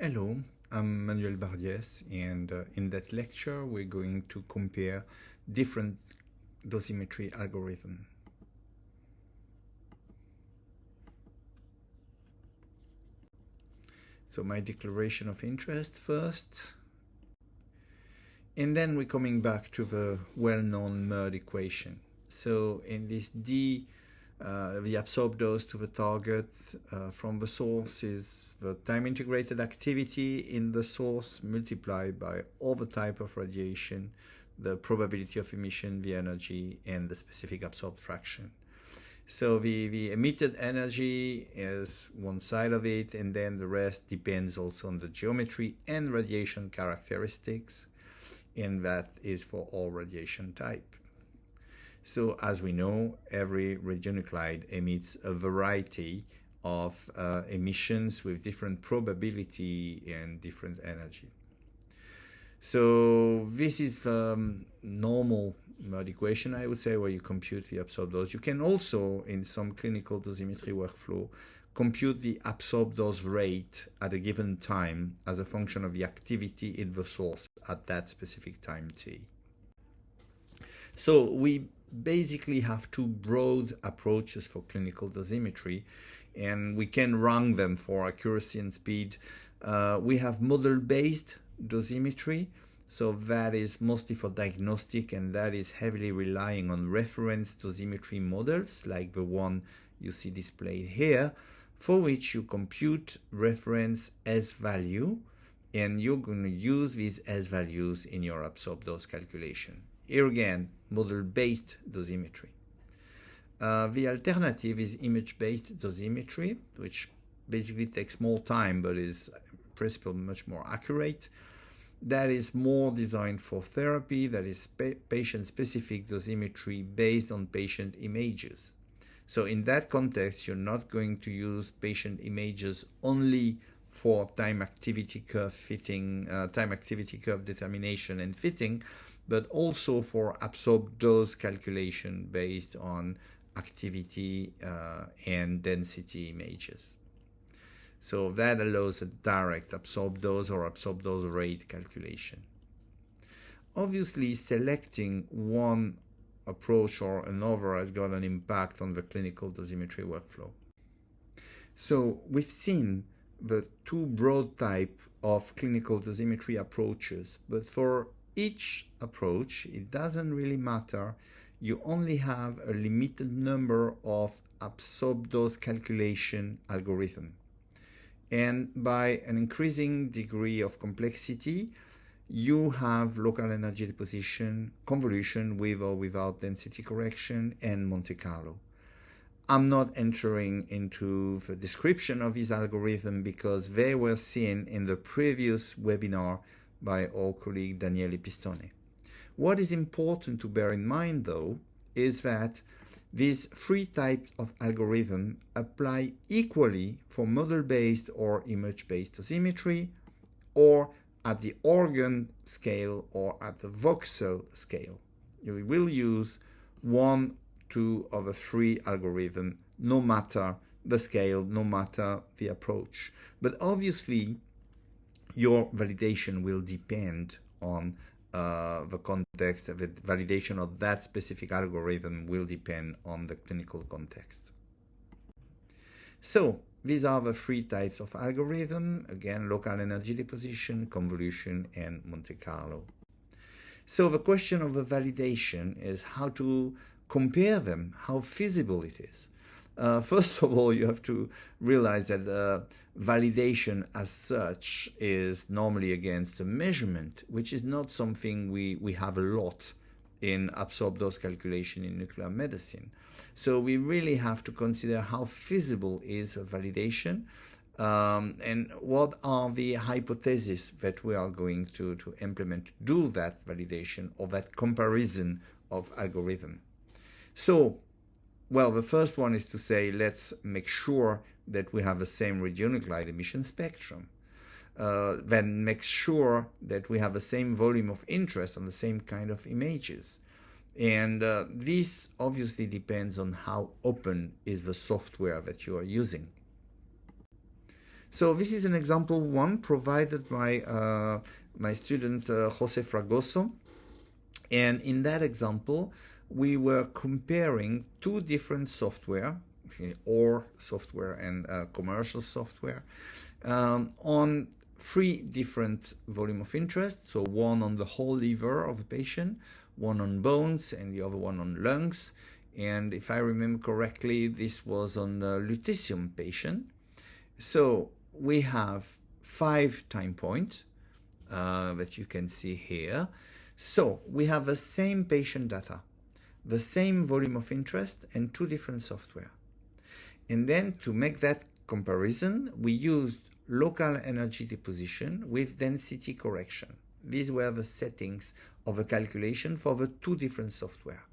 Hello, I'm Manuel Bardiès, and in that lecture we're going to compare different dosimetry algorithms. So my declaration of interest first, and then we're coming back to the well-known Murd equation. So in this D, the absorbed dose to the target from the source is the time-integrated activity in the source multiplied by all the type of radiation, the probability of emission, the energy, and the specific absorbed fraction. So the emitted energy is one side of it, and then the rest depends also on the geometry and radiation characteristics, and that is for all radiation type. So as we know, every radionuclide emits a variety of emissions with different probability and different energy. So this is the normal Murd equation, I would say, where you compute the absorbed dose. You can also, in some clinical dosimetry workflow, compute the absorbed dose rate at a given time as a function of the activity in the source at that specific time t. So we basically have two broad approaches for clinical dosimetry, and we can rank them for accuracy and speed. We have model-based dosimetry, so that is mostly for diagnostic, and that is heavily relying on reference dosimetry models like the one you see displayed here, for which you compute reference S value, and you're going to use these S values in your absorbed dose calculation. Here again, model-based dosimetry. The alternative is image-based dosimetry, which basically takes more time but is in principle much more accurate. That is more designed for therapy, that is patient-specific dosimetry based on patient images. So in that context, you're not going to use patient images only for time activity curve fitting, time activity curve determination and fitting, but also for absorbed dose calculation based on activity and density images. So that allows a direct absorbed dose or absorbed dose rate calculation. Obviously, selecting one approach or another has got an impact on the clinical dosimetry workflow. So we've seen the two broad type of clinical dosimetry approaches, but for each approach, it doesn't really matter. You only have a limited number of absorbed dose calculation algorithms. And by an increasing degree of complexity, you have local energy deposition, convolution with or without density correction, and Monte Carlo. I'm not entering into the description of this algorithm because they were seen in the previous webinar by our colleague Daniele Pistone. What is important to bear in mind, though, is that these three types of algorithm apply equally for model-based or image-based dosimetry, or at the organ scale or at the voxel scale. You will use one, two of the three algorithms, no matter the scale, no matter the approach. But obviously, your validation will depend on the context. The validation of that specific algorithm will depend on the clinical context. So these are the three types of algorithm. Again, local energy deposition, convolution, and Monte Carlo. So the question of the validation is how to compare them, how feasible it is. First of all, you have to realize that validation as such is normally against a measurement, which is not something we have a lot in absorbed dose calculation in nuclear medicine. So we really have to consider how feasible is a validation and what are the hypotheses that we are going to implement to do that validation or that comparison of algorithm. So, well, the first one is to say, let's make sure that we have the same radionuclide emission spectrum. Then make sure that we have the same volume of interest on the same kind of images. And this obviously depends on how open is the software that you are using. So this is an example one provided by my student Jose Fragoso. And in that example, we were comparing two different software, or software and commercial software, on three different volume of interest. So one on the whole liver of a patient, one on bones, and the other one on lungs. And if I remember correctly, this was on a lutetium patient. So we have 5 time points that you can see here. So we have the same patient data, the same volume of interest, and 2 different software. And then to make that comparison, we used local energy deposition with density correction. These were the settings of a calculation for the 2 different software.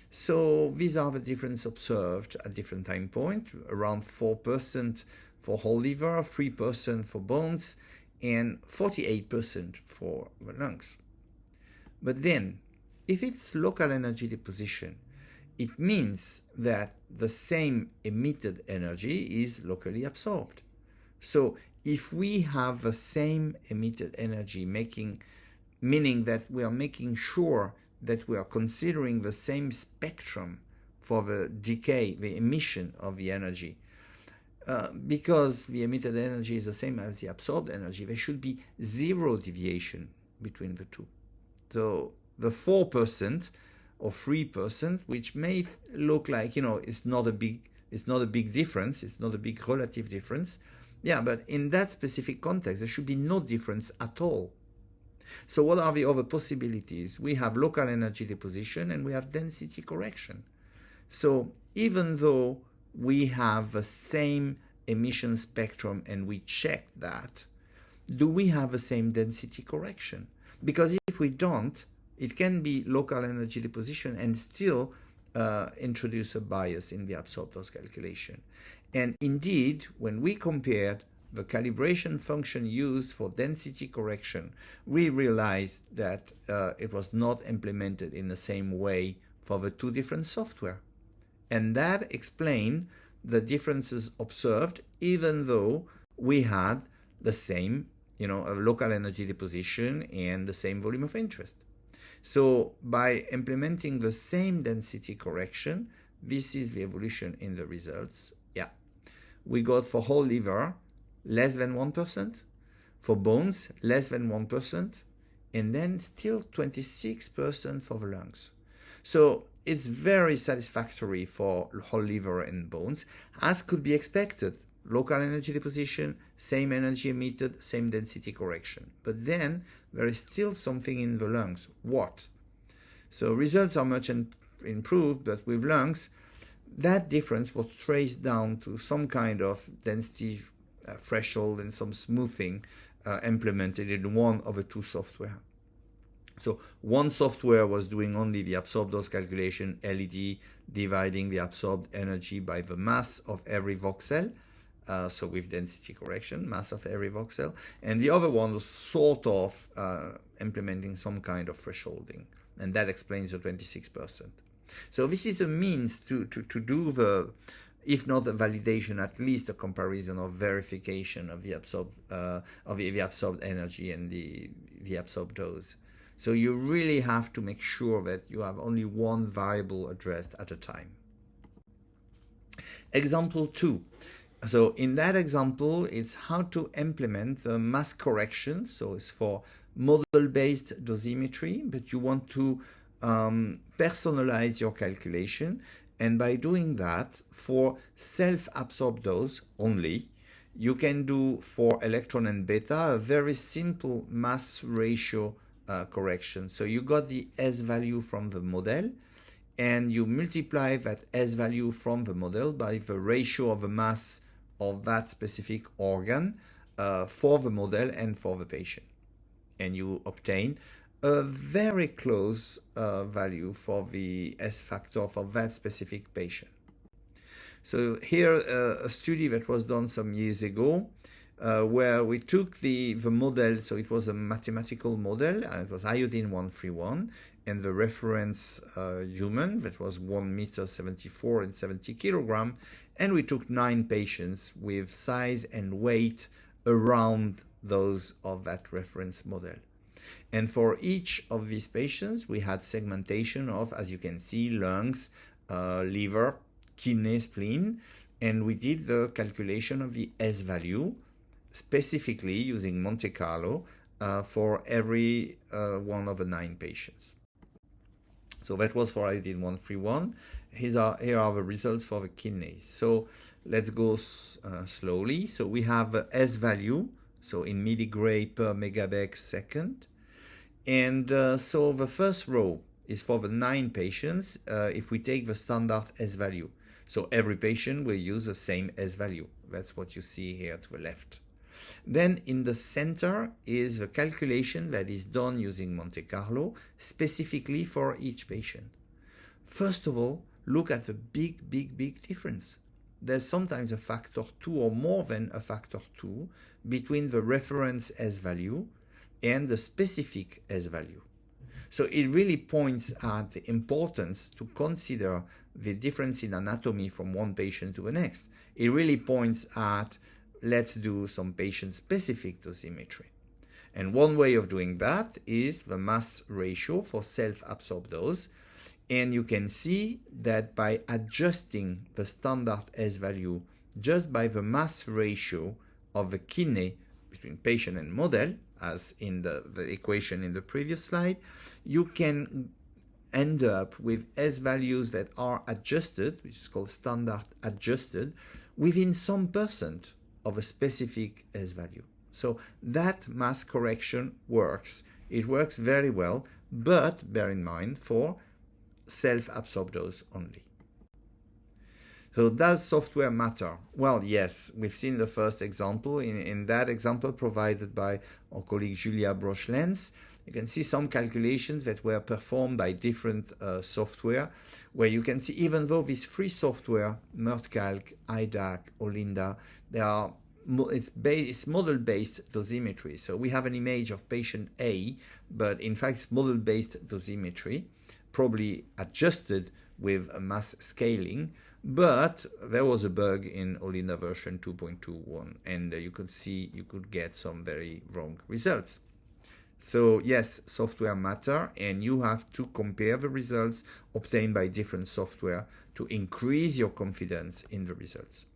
So these are the differences observed at different time points, around 4% for whole liver, 3% for bones, and 48% for the lungs. But then, if it's local energy deposition, it means that the same emitted energy is locally absorbed. So if we have the same emitted energy, meaning that we are making sure that we are considering the same spectrum for the decay, the emission of the energy, because the emitted energy is the same as the absorbed energy, there should be 0 deviation between the two. So the 4% or 3%, which may look like, it's not a big difference, it's not a big relative difference. Yeah, but in that specific context, there should be no difference at all. So what are the other possibilities? We have local energy deposition and we have density correction. So even though we have the same emission spectrum and we check that, do we have the same density correction? Because if we don't, it can be local energy deposition and still introduce a bias in the absorbed dose calculation. And indeed, when we compared the calibration function used for density correction, we realized that it was not implemented in the same way for the 2 different software. And that explained the differences observed, even though we had the same, local energy deposition and the same volume of interest. So by implementing the same density correction, this is the evolution in the results. Yeah, we got for whole liver less than 1%, for bones less than 1%, and then still 26% for the lungs. So it's very satisfactory for whole liver and bones, as could be expected. Local energy deposition, same energy emitted, same density correction. But then there is still something in the lungs. What? So results are much improved, but with lungs, that difference was traced down to some kind of density threshold and some smoothing implemented in one of the 2 software. So one software was doing only the absorbed dose calculation, LED, dividing the absorbed energy by the mass of every voxel, so with density correction, mass of every voxel, and the other one was sort of implementing some kind of thresholding, and that explains the 26%. So this is a means to do the, if not a validation, at least a comparison or verification of the absorbed energy and the absorbed dose. So you really have to make sure that you have only one variable addressed at a time. Example 2. So in that example, it's how to implement the mass correction. So it's for model-based dosimetry, but you want to personalize your calculation. And by doing that, for self-absorbed dose only, you can do for electron and beta a very simple mass ratio correction. So you got the S value from the model, and you multiply that S value from the model by the ratio of the mass of that specific organ for the model and for the patient. And you obtain a very close value for the S factor for that specific patient. So here a study that was done some years ago where we took the model, so it was a mathematical model, it was iodine 131, and the reference human, that was 1 meter 74 and 70 kilogram, and we took 9 patients with size and weight around those of that reference model. And for each of these patients, we had segmentation of, as you can see, lungs, liver, kidney, spleen, and we did the calculation of the S value, specifically using Monte Carlo for every one of the 9 patients. So that was for iodine 131. Here are the results for the kidneys. So let's go slowly. So we have the S value, so in milligray per megabecq second. And so the first row is for the 9 patients if we take the standard S value. So every patient will use the same S value. That's what you see here to the left. Then in the center is the calculation that is done using Monte Carlo specifically for each patient. First of all, look at the big difference. There's sometimes a factor 2 or more than a factor 2 between the reference S value and the specific S value. So it really points at the importance to consider the difference in anatomy from one patient to the next. It really points at, let's do some patient-specific dosimetry. And one way of doing that is the mass ratio for self-absorbed dose. And you can see that by adjusting the standard S value just by the mass ratio of the kidney between patient and model, as in the equation in the previous slide, you can end up with S values that are adjusted, which is called standard adjusted, within some percent of a specific S value. So that mass correction works. It works very well, but bear in mind for self-absorbed dose only. So does software matter? Well, yes, we've seen the first example. In that example provided by our colleague Julia Broch-Lenz, you can see some calculations that were performed by different software, where you can see even though this free software, MERTCalc, IDAC, Olinda, it's model-based dosimetry. So we have an image of patient A, but in fact it's model-based dosimetry, probably adjusted with a mass scaling. But there was a bug in Olinda version 2.21, and you could get some very wrong results. So yes, software matter, and you have to compare the results obtained by different software to increase your confidence in the results.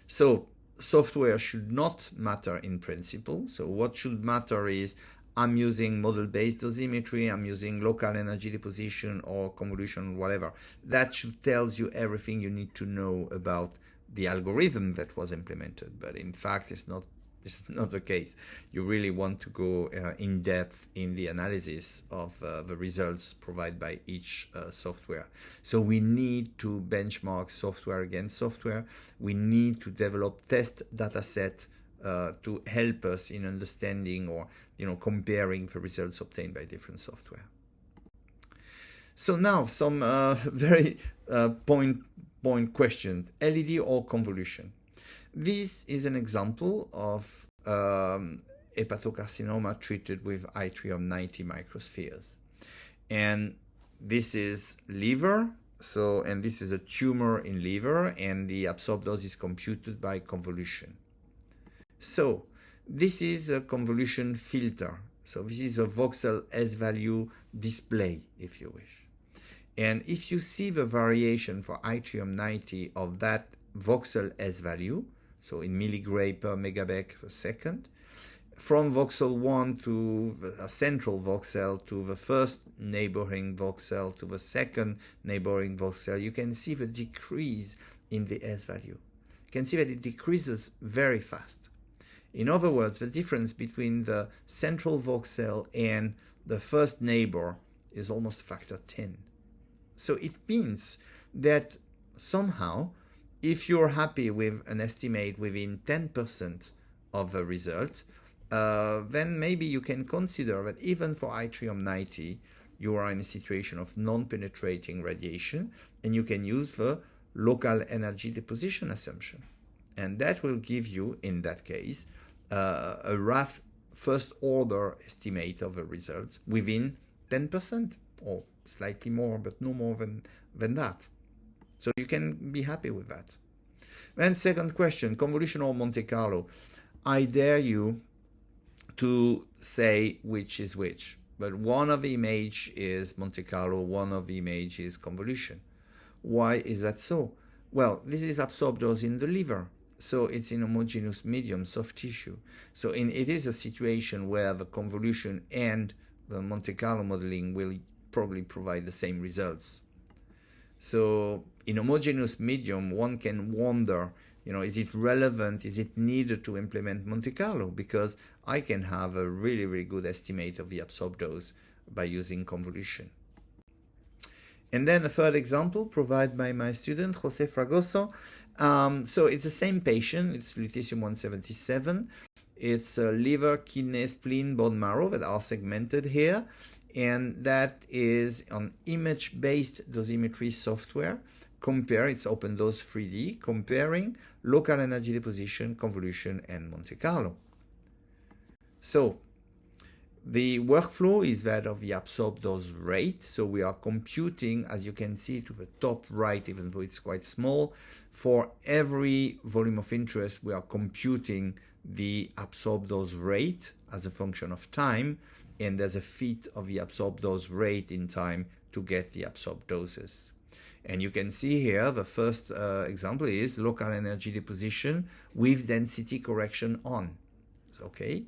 So software should not matter in principle. So what should matter is, I'm using model-based dosimetry, I'm using local energy deposition or convolution, whatever. That should tell you everything you need to know about the algorithm that was implemented. But in fact, it's not the case. You really want to go in depth in the analysis of the results provided by each software. So we need to benchmark software against software. We need to develop test data set to help us in understanding or comparing the results obtained by different software. So now some very point questions: LED or convolution? This is an example of hepatocarcinoma treated with yttrium-90 microspheres, and this is liver. And this is a tumor in liver, and the absorbed dose is computed by convolution. So this is a convolution filter. So this is a voxel S value display, if you wish. And if you see the variation for yttrium-90 of that voxel S value, so in milligray per megabecq per second, from voxel 1 to a central voxel to the first neighboring voxel to the second neighboring voxel, you can see the decrease in the S value. You can see that it decreases very fast. In other words, the difference between the central voxel and the first neighbor is almost a factor 10. So it means that somehow, if you're happy with an estimate within 10% of the result, then maybe you can consider that even for yttrium-90, you are in a situation of non-penetrating radiation, and you can use the local energy deposition assumption. And that will give you, in that case, a rough first order estimate of the results within 10% or slightly more, but no more than that. So you can be happy with that. Then second question, convolution or Monte Carlo? I dare you to say which is which. But one of the image is Monte Carlo, one of the image is convolution. Why is that so? Well, this is absorbed dose in the liver. So it's in homogeneous medium, soft tissue. So it is a situation where the convolution and the Monte Carlo modeling will probably provide the same results. So in homogeneous medium, one can wonder, is it relevant? Is it needed to implement Monte Carlo? Because I can have a really, really good estimate of the absorbed dose by using convolution. And then a third example provided by my student, Jose Fragoso. So it's the same patient. It's lutetium-177. It's liver, kidney, spleen, bone marrow that are segmented here. And that is on image-based dosimetry software. It's open dose 3D, comparing local energy deposition, convolution, and Monte Carlo. So the workflow is that of the absorbed dose rate. So we are computing, as you can see to the top right, even though it's quite small, for every volume of interest, we are computing the absorbed dose rate as a function of time, and there's a fit of the absorbed dose rate in time to get the absorbed doses. And you can see here, the first example is local energy deposition with density correction on. Okay.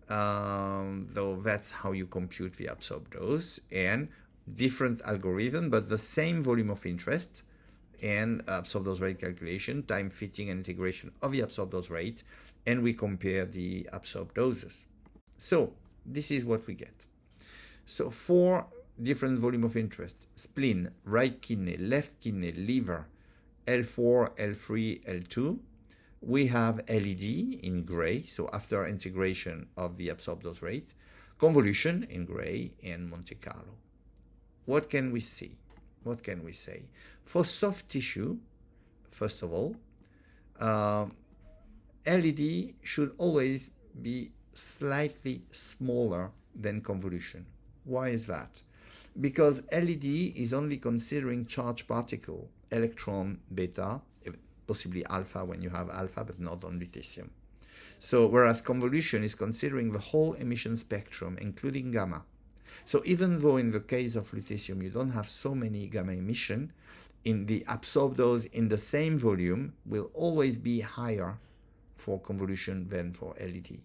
Though that's how you compute the absorbed dose, and different algorithm, but the same volume of interest and absorbed dose rate calculation, time fitting and integration of the absorbed dose rate, and we compare the absorbed doses. So this is what we get. So for different volume of interest, spleen, right kidney, left kidney, liver, L4, L3, L2, we have LED in gray, so after integration of the absorbed dose rate, convolution in gray, and Monte Carlo. What can we see? What can we say? For soft tissue, first of all, LED should always be slightly smaller than convolution. Why is that? Because LED is only considering charged particle, electron, beta, possibly alpha when you have alpha, but not on lutetium. So whereas convolution is considering the whole emission spectrum, including gamma. So even though in the case of lutetium you don't have so many gamma emission, in the absorbed dose in the same volume will always be higher for convolution than for LED.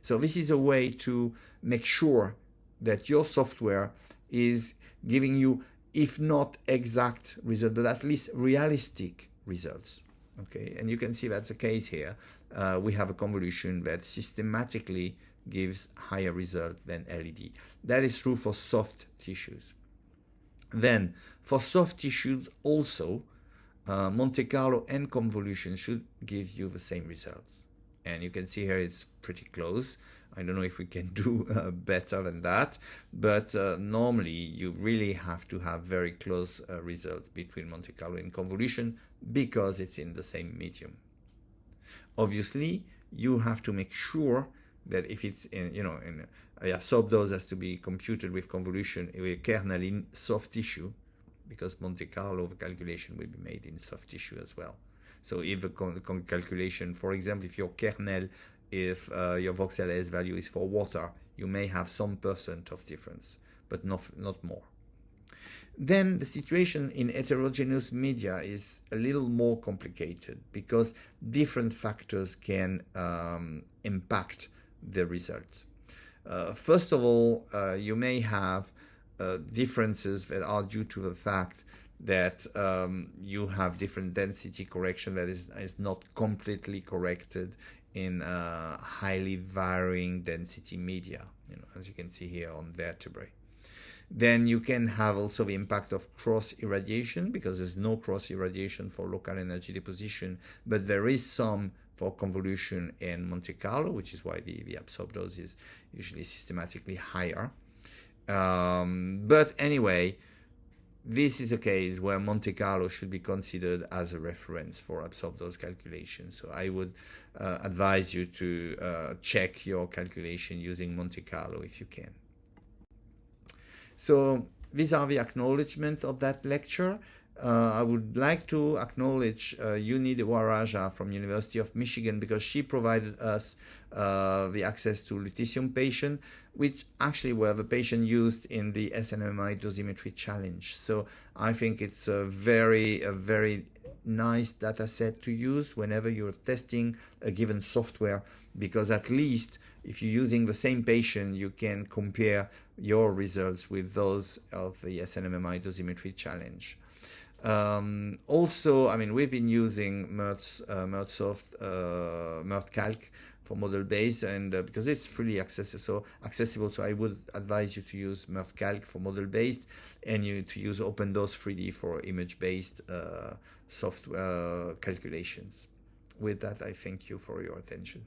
So this is a way to make sure that your software is giving you, if not exact results, but at least realistic results. Okay, and you can see that's the case here. We have a convolution that systematically gives higher result than LED. That is true for soft tissues. Then for soft tissues also, Monte Carlo and convolution should give you the same results. And you can see here it's pretty close. I don't know if we can do better than that, but normally you really have to have very close results between Monte Carlo and convolution because it's in the same medium. Obviously, you have to make sure that if it's in, the absorbed dose has to be computed with convolution with kernel in soft tissue, because Monte Carlo, the calculation will be made in soft tissue as well. So if the calculation, for example, if your kernel, if your voxel S value is for water, you may have some % of difference, but not more. Then the situation in heterogeneous media is a little more complicated because different factors can impact the result. First of all, you may have differences that are due to the fact that you have different density correction that is not completely corrected in highly varying density media, as you can see here on vertebrae. Then you can have also the impact of cross irradiation, because there's no cross irradiation for local energy deposition, but there is some for convolution and Monte Carlo, which is why the absorbed dose is usually systematically higher. But anyway, this is a case where Monte Carlo should be considered as a reference for absorbed dose calculation. So I would advise you to check your calculation using Monte Carlo if you can. So these are the acknowledgements of that lecture. I would like to acknowledge Yuni Waraja from University of Michigan, because she provided us the access to lutetium patient, which actually were the patient used in the SNMMI dosimetry challenge. So I think it's a very nice data set to use whenever you're testing a given software, because at least if you're using the same patient, you can compare your results with those of the SNMMI dosimetry challenge. Also, I mean, we've been using MergeSoft, MergeCalc for model-based, and because it's freely accessible, so I would advise you to use MergeCalc for model-based, and you to use OpenDose 3D for image-based software calculations. With that, I thank you for your attention.